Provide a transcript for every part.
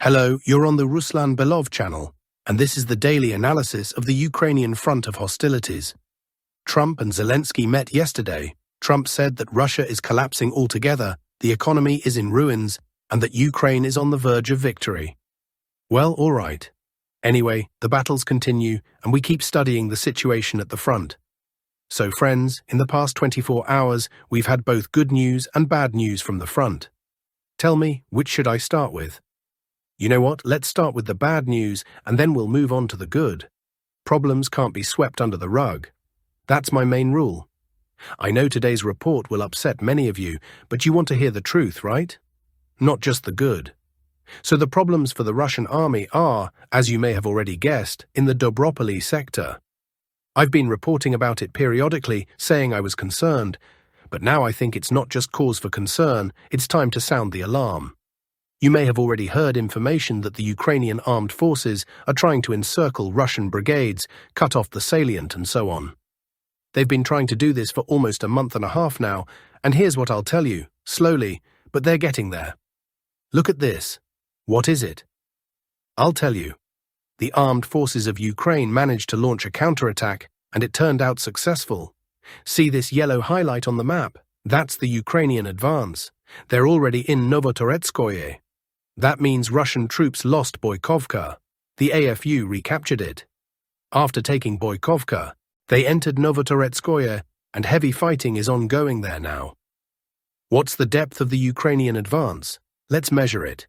Hello, you're on the Ruslan Belov channel, and this is the daily analysis of the Ukrainian front of hostilities. Trump and Zelensky met yesterday. Trump said that Russia is collapsing altogether, the economy is in ruins, and that Ukraine is on the verge of victory. Well, all right. Anyway, the battles continue, and we keep studying the situation at the front. So friends, in the past 24 hours, we've had both good news and bad news from the front. Tell me, which should I start with? You know what, let's start with the bad news, and then we'll move on to the good. Problems can't be swept under the rug. That's my main rule. I know today's report will upset many of you, but you want to hear the truth, right? Not just the good. So the problems for the Russian army are, as you may have already guessed, in the Dobropillya sector. I've been reporting about it periodically, saying I was concerned, but now I think it's not just cause for concern, it's time to sound the alarm. You may have already heard information that the Ukrainian armed forces are trying to encircle Russian brigades, cut off the salient and so on. They've been trying to do this for almost a month and a half now, and here's what I'll tell you, slowly, but they're getting there. Look at this. What is it? I'll tell you. The armed forces of Ukraine managed to launch a counterattack, and it turned out successful. See this yellow highlight on the map? That's the Ukrainian advance. They're already in Novotoroetskoye. That means Russian troops lost Boykovka. The AFU recaptured it. After taking Boykovka, they entered Novotoroetskoye, and heavy fighting is ongoing there now. What's the depth of the Ukrainian advance? Let's measure it.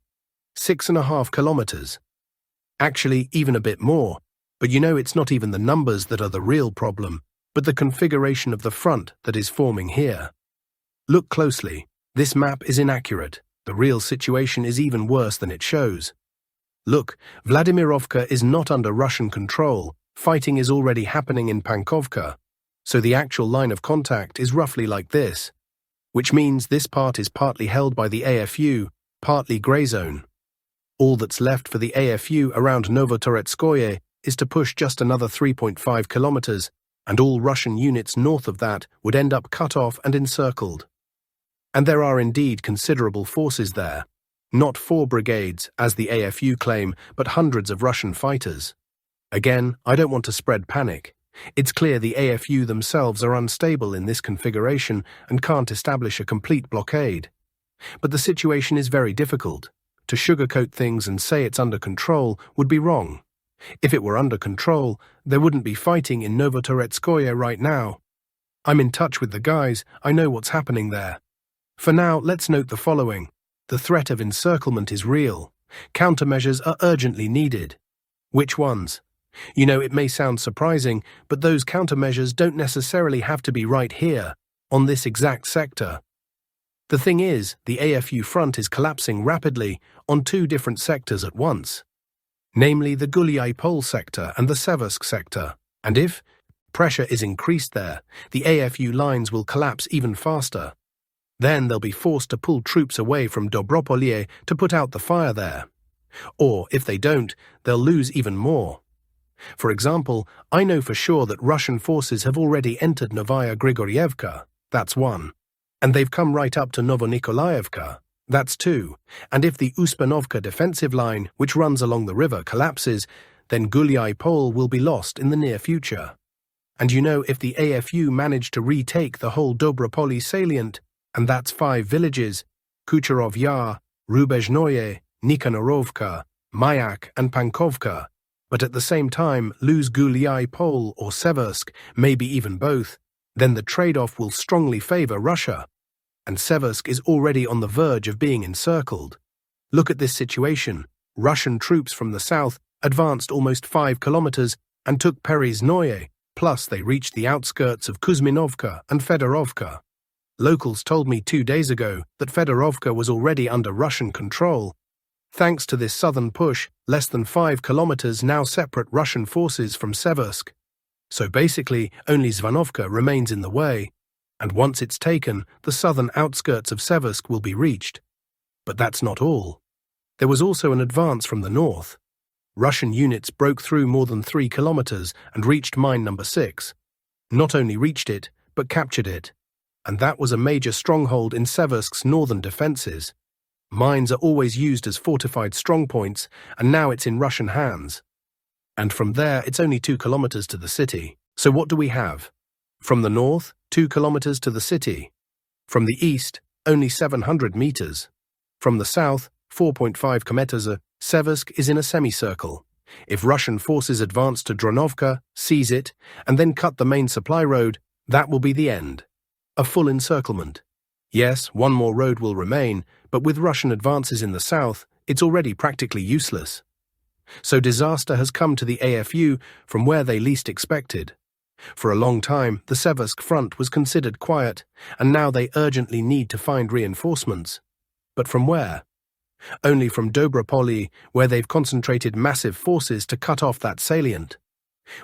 6.5 kilometers. Actually, even a bit more, but you know it's not even the numbers that are the real problem, but the configuration of the front that is forming here. Look closely. This map is inaccurate. The real situation is even worse than it shows. Look, Vladimirovka is not under Russian control. Fighting is already happening in Pankovka. So the actual line of contact is roughly like this, which means this part is partly held by the AFU, partly grey zone. All that's left for the AFU around Novotoroetskoye is to push just another 3.5 kilometers, and all Russian units north of that would end up cut off and encircled. And there are indeed considerable forces there. Not 4 brigades, as the AFU claim, but hundreds of Russian fighters. Again, I don't want to spread panic. It's clear the AFU themselves are unstable in this configuration and can't establish a complete blockade. But the situation is very difficult. To sugarcoat things and say it's under control would be wrong. If it were under control, there wouldn't be fighting in Novotoroetskoye right now. I'm in touch with the guys, I know what's happening there. For now, let's note the following. The threat of encirclement is real. Countermeasures are urgently needed. Which ones? You know, it may sound surprising, but those countermeasures don't necessarily have to be right here, on this exact sector. The thing is, the AFU front is collapsing rapidly on 2 different sectors at once, namely the Gulyaipol sector and the Seversk sector, and if pressure is increased there, the AFU lines will collapse even faster. Then they'll be forced to pull troops away from Dobropillya to put out the fire there. Or, if they don't, they'll lose even more. For example, I know for sure that Russian forces have already entered Novaya Grigorievka, that's 1. And they've come right up to Novonikolaevka, that's 2. And if the Uspanovka defensive line, which runs along the river, collapses, then Gulyaipol will be lost in the near future. And you know, if the AFU manage to retake the whole Dobropillya salient, and that's 5 villages, Kucherov Yar, Rubezhnoye, Nikanorovka, Mayak and Pankovka, but at the same time lose Gulyaipol or Seversk, maybe even both, then the trade-off will strongly favor Russia. And Seversk is already on the verge of being encircled. Look at this situation. Russian troops from the south advanced almost 5 kilometers and took Perizhnoye, plus they reached the outskirts of Kuzminovka and Fedorovka. Locals told me 2 days ago that Fedorovka was already under Russian control. Thanks to this southern push, less than 5 kilometers now separate Russian forces from Seversk. So basically, only Zvanovka remains in the way, and once it's taken, the southern outskirts of Seversk will be reached. But that's not all. There was also an advance from the north. Russian units broke through more than 3 kilometers and reached mine number 6. Not only reached it, but captured it. And that was a major stronghold in Seversk's northern defenses. Mines are always used as fortified strongpoints, and now it's in Russian hands. And from there, it's only 2 kilometers to the city. So what do we have? From the north, 2 kilometers to the city. From the east, only 700 meters. From the south, 4.5 kilometers. Seversk is in a semicircle. If Russian forces advance to Dronovka, seize it, and then cut the main supply road, that will be the end. A full encirclement. Yes, one more road will remain, but with Russian advances in the south, it's already practically useless. So disaster has come to the AFU from where they least expected. For a long time, the Seversk front was considered quiet, and now they urgently need to find reinforcements. But from where? Only from Dobropillya, where they've concentrated massive forces to cut off that salient.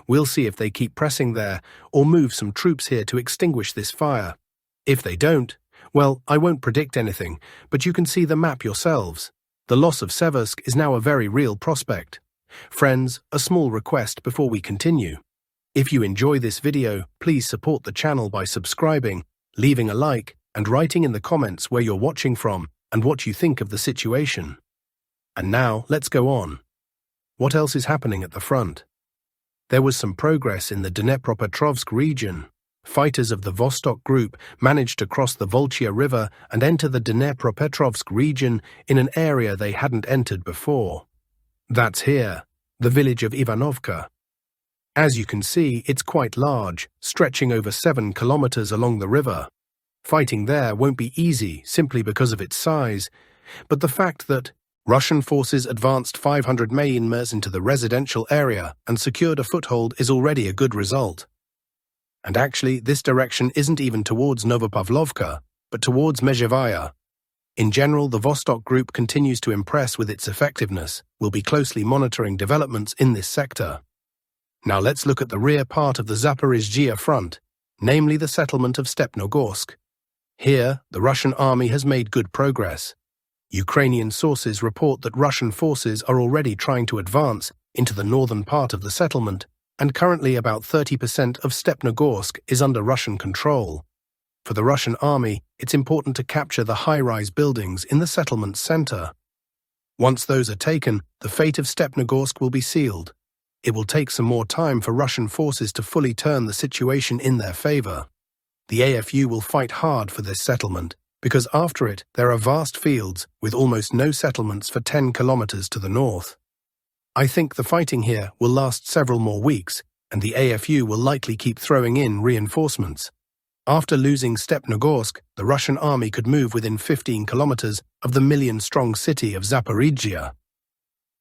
We'll see if they keep pressing there, or move some troops here to extinguish this fire. If they don't, well, I won't predict anything, but you can see the map yourselves. The loss of Seversk is now a very real prospect. Friends, a small request before we continue. If you enjoy this video, please support the channel by subscribing, leaving a like, and writing in the comments where you're watching from and what you think of the situation. And now, let's go on. What else is happening at the front? There was some progress in the Dnepropetrovsk region. Fighters of the Vostok Group managed to cross the Volchya River and enter the Dnepropetrovsk region in an area they hadn't entered before. That's here, the village of Ivanovka. As you can see, it's quite large, stretching over 7 kilometers along the river. Fighting there won't be easy simply because of its size, but the fact that Russian forces advanced 500 meters into the residential area and secured a foothold is already a good result. And actually, this direction isn't even towards Novopavlovka, but towards Mezhevaya. In general, the Vostok Group continues to impress with its effectiveness. We'll be closely monitoring developments in this sector. Now let's look at the rear part of the Zaporizhzhia front, namely the settlement of Stepnogorsk. Here, the Russian army has made good progress. Ukrainian sources report that Russian forces are already trying to advance into the northern part of the settlement, and currently about 30% of Stepnogorsk is under Russian control. For the Russian army, it's important to capture the high-rise buildings in the settlement center. Once those are taken, the fate of Stepnogorsk will be sealed. It will take some more time for Russian forces to fully turn the situation in their favor. The AFU will fight hard for this settlement, because after it there are vast fields with almost no settlements for 10 kilometers to the north. I think the fighting here will last several more weeks, and the AFU will likely keep throwing in reinforcements. After losing Stepnogorsk, the Russian army could move within 15 kilometers of the million-strong city of Zaporizhzhia.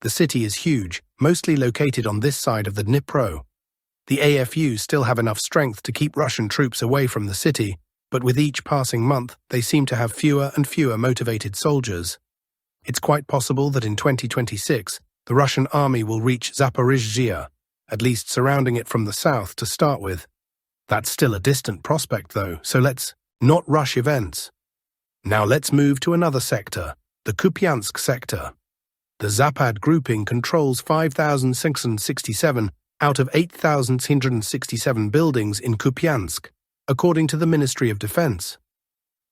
The city is huge, mostly located on this side of the Dnipro. The AFU still have enough strength to keep Russian troops away from the city, but with each passing month, they seem to have fewer and fewer motivated soldiers. It's quite possible that in 2026, the Russian army will reach Zaporizhzhia, at least surrounding it from the south to start with. That's still a distant prospect, though, so let's not rush events. Now let's move to another sector, the Kupiansk sector. The Zapad grouping controls 5,667 out of 8,667 buildings in Kupiansk, according to the Ministry of Defense.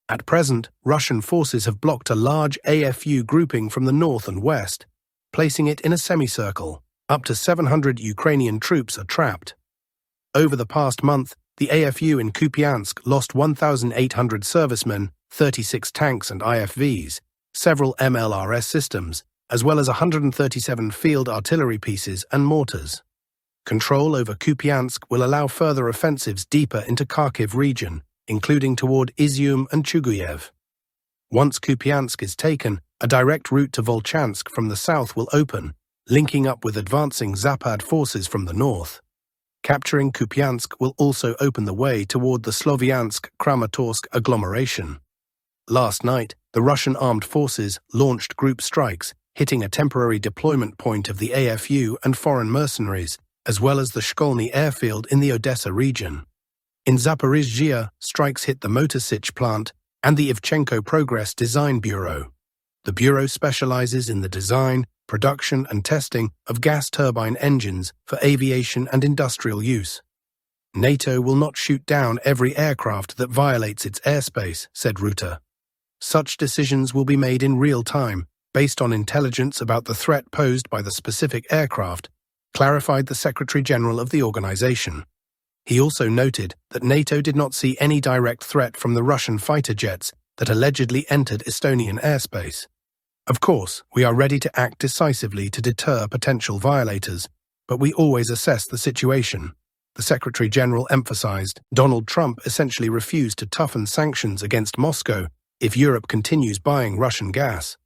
At present, Russian forces have blocked a large AFU grouping from the north and west, placing it in a semicircle. Up to 700 Ukrainian troops are trapped. Over the past month, the AFU in Kupiansk lost 1,800 servicemen, 36 tanks and IFVs, several MLRS systems, as well as 137 field artillery pieces and mortars. Control over Kupiansk will allow further offensives deeper into Kharkiv region, including toward Izium and Chuguyev. Once Kupiansk is taken, a direct route to Volchansk from the south will open, linking up with advancing Zapad forces from the north. Capturing Kupiansk will also open the way toward the Slovyansk-Kramatorsk agglomeration. Last night, the Russian armed forces launched group strikes, hitting a temporary deployment point of the AFU and foreign mercenaries, as well as the Shkolny airfield in the Odessa region. In Zaporizhzhia, strikes hit the Motor Sich plant and the Ivchenko Progress Design Bureau. The bureau specializes in the design, production and testing of gas turbine engines for aviation and industrial use. NATO will not shoot down every aircraft that violates its airspace, said Rutte. Such decisions will be made in real time, based on intelligence about the threat posed by the specific aircraft, clarified the Secretary-General of the organization. He also noted that NATO did not see any direct threat from the Russian fighter jets that allegedly entered Estonian airspace. Of course, we are ready to act decisively to deter potential violators, but we always assess the situation. The Secretary-General emphasized Donald Trump essentially refused to toughen sanctions against Moscow if Europe continues buying Russian gas.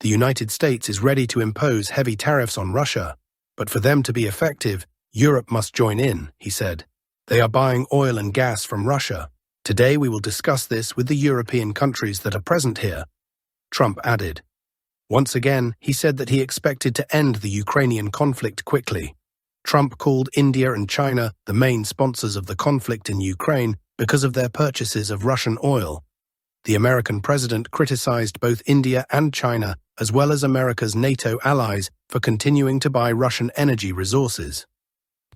The United States is ready to impose heavy tariffs on Russia, but for them to be effective, Europe must join in, he said. They are buying oil and gas from Russia. Today we will discuss this with the European countries that are present here, Trump added. Once again, he said that he expected to end the Ukrainian conflict quickly. Trump called India and China the main sponsors of the conflict in Ukraine because of their purchases of Russian oil. The American president criticized both India and China, as well as America's NATO allies, for continuing to buy Russian energy resources.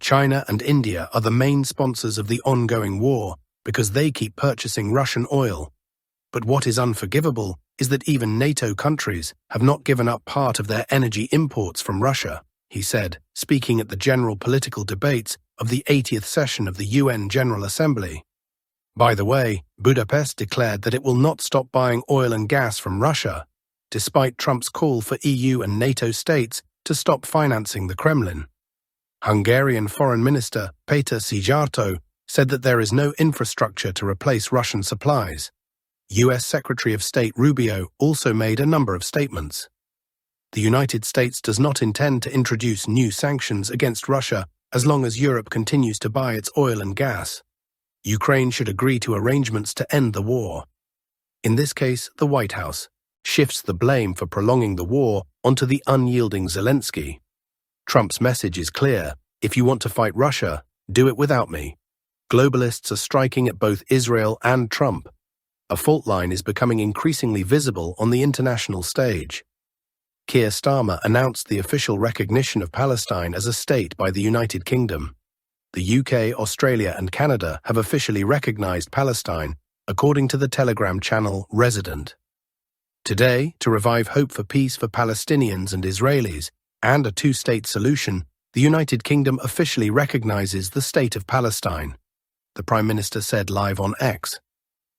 China and India are the main sponsors of the ongoing war because they keep purchasing Russian oil. But what is unforgivable is that even NATO countries have not given up part of their energy imports from Russia, he said, speaking at the general political debates of the 80th session of the UN General Assembly. By the way, Budapest declared that it will not stop buying oil and gas from Russia, despite Trump's call for EU and NATO states to stop financing the Kremlin. Hungarian Foreign Minister Péter Szijjártó said that there is no infrastructure to replace Russian supplies. US Secretary of State Rubio also made a number of statements. The United States does not intend to introduce new sanctions against Russia as long as Europe continues to buy its oil and gas. Ukraine should agree to arrangements to end the war. In this case, the White House shifts the blame for prolonging the war onto the unyielding Zelensky. Trump's message is clear: if you want to fight Russia, do it without me. Globalists are striking at both Israel and Trump. A fault line is becoming increasingly visible on the international stage. Keir Starmer announced the official recognition of Palestine as a state by the United Kingdom. The UK, Australia, and Canada have officially recognized Palestine, according to the Telegram channel Resident. Today, to revive hope for peace for Palestinians and Israelis, and a two-state solution, the United Kingdom officially recognizes the State of Palestine, the Prime Minister said live on X.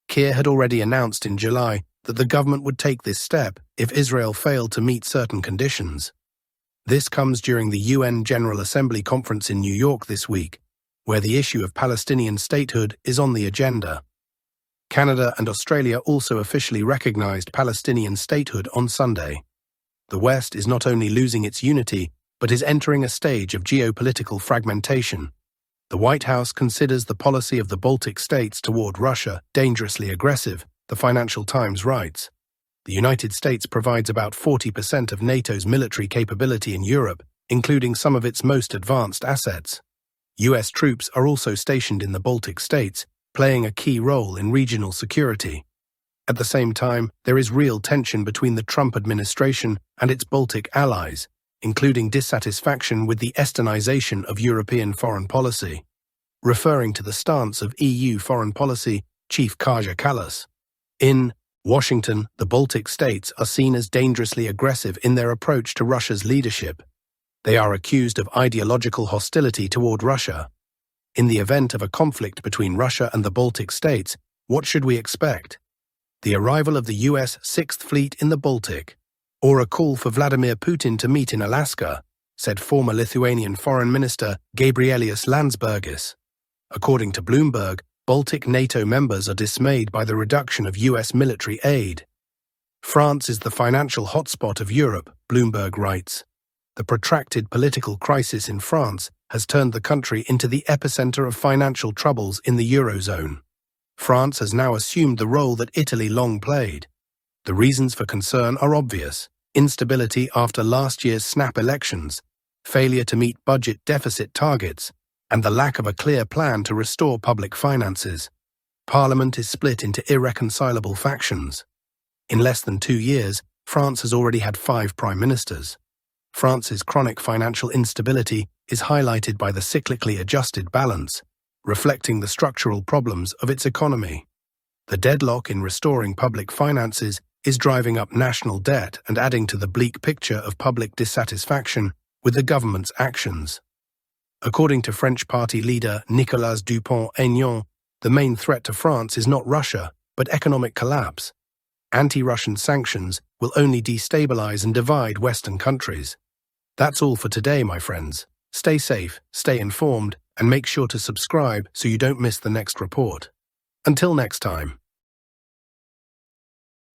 Keir had already announced in July that the government would take this step if Israel failed to meet certain conditions. This comes during the UN General Assembly conference in New York this week, where the issue of Palestinian statehood is on the agenda. Canada and Australia also officially recognized Palestinian statehood on Sunday. The West is not only losing its unity, but is entering a stage of geopolitical fragmentation. The White House considers the policy of the Baltic states toward Russia dangerously aggressive, the Financial Times writes. The United States provides about 40% of NATO's military capability in Europe, including some of its most advanced assets. US troops are also stationed in the Baltic states, playing a key role in regional security. At the same time, there is real tension between the Trump administration and its Baltic allies, including dissatisfaction with the Estonization of European foreign policy. Referring to the stance of EU foreign policy chief Kaja Kallas. In Washington, the Baltic states are seen as dangerously aggressive in their approach to Russia's leadership. They are accused of ideological hostility toward Russia. In the event of a conflict between Russia and the Baltic states, what should we expect? The arrival of the US Sixth Fleet in the Baltic, or a call for Vladimir Putin to meet in Alaska, said former Lithuanian Foreign Minister Gabrielius Landsbergis. According to Bloomberg, Baltic NATO members are dismayed by the reduction of US military aid. France is the financial hotspot of Europe, Bloomberg writes. The protracted political crisis in France has turned the country into the epicenter of financial troubles in the Eurozone. France has now assumed the role that Italy long played. The reasons for concern are obvious: instability after last year's snap elections, failure to meet budget deficit targets, and the lack of a clear plan to restore public finances. Parliament is split into irreconcilable factions. In less than 2 years, France has already had 5 prime ministers. France's chronic financial instability is highlighted by the cyclically adjusted balance, reflecting the structural problems of its economy. The deadlock in restoring public finances is driving up national debt and adding to the bleak picture of public dissatisfaction with the government's actions. According to French party leader Nicolas Dupont-Aignan, the main threat to France is not Russia, but economic collapse. Anti-Russian sanctions will only destabilize and divide Western countries. That's all for today, my friends. Stay safe, stay informed, and make sure to subscribe so you don't miss the next report. Until next time.